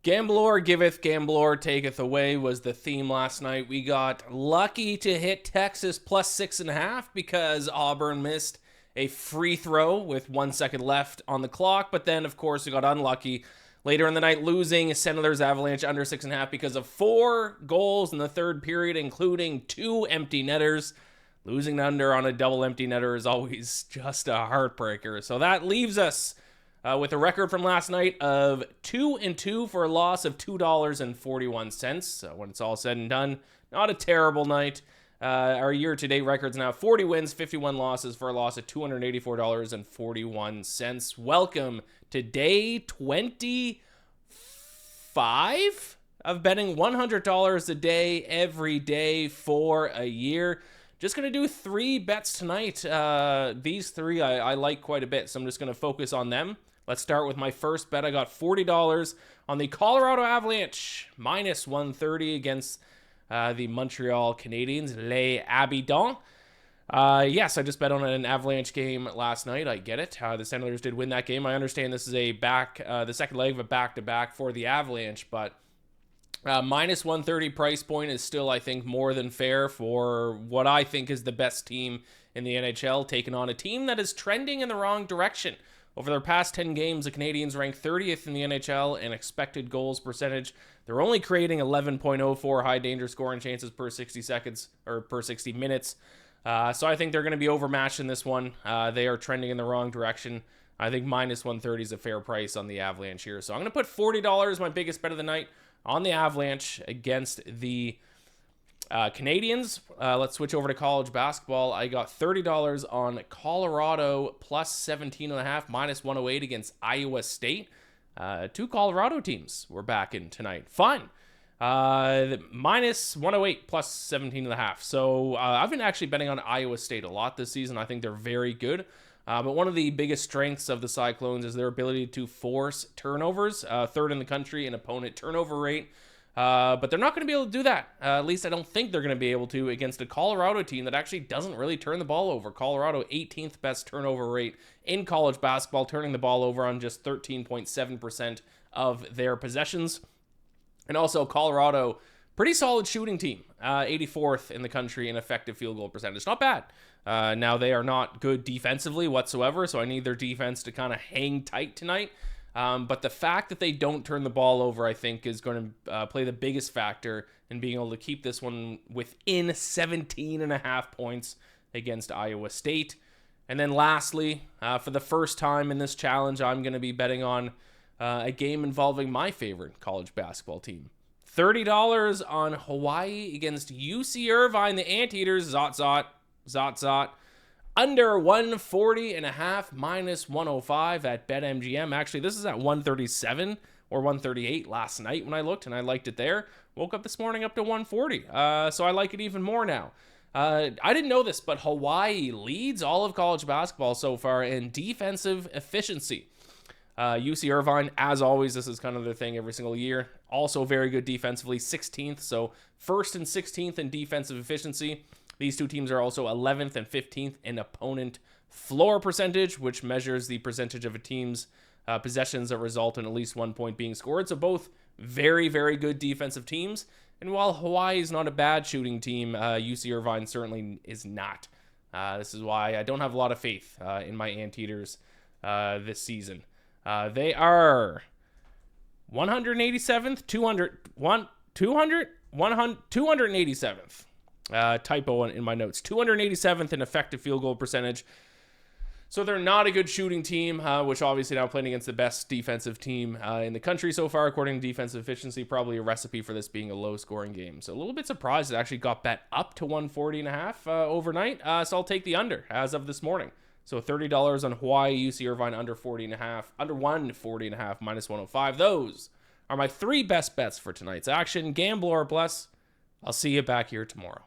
Gambler giveth, gambler taketh away was the theme last night. We got lucky to hit Texas plus 6.5 because Auburn missed a free throw with 1 second left on the clock. But then, of course, we got unlucky later in the night, losing Senators Avalanche under 6.5 because of 4 goals in the third period, including 2 empty netters. Losing under on a double empty netter is always just a heartbreaker. So that leaves us with a record from last night of 2-2 for a loss of $2.41. When it's all said and done, not a terrible night. Our year-to-date record's now 40 wins, 51 losses for a loss of $284.41. Welcome to day 25 of betting $100 a day every day for a year. Just going to do 3 bets tonight. These 3 I like quite a bit, so I'm just going to focus on them. Let's start with my first bet. I got $40 on the Colorado Avalanche, minus 130 against the Montreal Canadiens, Les Habitants. Yes, I just bet on an Avalanche game last night. I get it. The Senators did win that game. I understand this is the second leg of a back-to-back for the Avalanche, but minus 130 price point is still, I think, more than fair for what I think is the best team in the NHL, taking on a team that is trending in the wrong direction. Over their past 10 games, the Canadiens rank 30th in the NHL in expected goals percentage. They're only creating 11.04 high danger scoring chances per 60 seconds or per 60 minutes. So I think they're going to be overmatched in this one. They are trending in the wrong direction. I think minus 130 is a fair price on the Avalanche here. So I'm going to put $40, my biggest bet of the night, on the Avalanche against the Canadiens. Let's switch over to college basketball. I got $30 on Colorado plus 17.5, minus 108 against Iowa State. 2 Colorado teams were back in tonight. Fun. Minus 108 plus 17.5. So I've been actually betting on Iowa State a lot this season. I think they're very good. But one of the biggest strengths of the Cyclones is their ability to force turnovers. Third in the country in opponent turnover rate. But they're not going to be able to do that. At least I don't think they're going to be able to against a Colorado team that actually doesn't really turn the ball over. Colorado, 18th best turnover rate in college basketball, turning the ball over on just 13.7% of their possessions. And also Colorado, pretty solid shooting team, 84th in the country in effective field goal percentage. Not bad. Now they are not good defensively whatsoever, so I need their defense to kind of hang tight tonight. But the fact that they don't turn the ball over, I think, is going to play the biggest factor in being able to keep this one within 17.5 points against Iowa State. And then lastly, for the first time in this challenge, I'm going to be betting on a game involving my favorite college basketball team. $30 on Hawai'ii against UC Irvine, the Anteaters, zot, zot. Under 140.5, minus 105 at BetMGM. Actually, this is at 137 or 138 last night when I looked, and I liked it there. Woke up this morning up to 140, so I like it even more now. I didn't know this, but Hawai'ii leads all of college basketball so far in defensive efficiency. UC Irvine, as always, this is kind of their thing every single year. Also very good defensively, 16th, so first and 16th in defensive efficiency. These two teams are also 11th and 15th in opponent floor percentage, which measures the percentage of a team's possessions that result in at least 1 point being scored. So both very, very good defensive teams. And while Hawaii is not a bad shooting team, UC Irvine certainly is not. This is why I don't have a lot of faith in my Anteaters this season. They are 187th, 287th. Typo in my notes. 287th in effective field goal percentage. So they're not a good shooting team, which obviously now playing against the best defensive team in the country so far, according to defensive efficiency. Probably a recipe for this being a low-scoring game. So a little bit surprised it actually got bet up to 140.5 overnight. So I'll take the under as of this morning. So $30 on Hawaii, UC Irvine under 40.5, under 140.5, minus 105. Those are my 3 best bets for tonight's action. Gamble or bless. I'll see you back here tomorrow.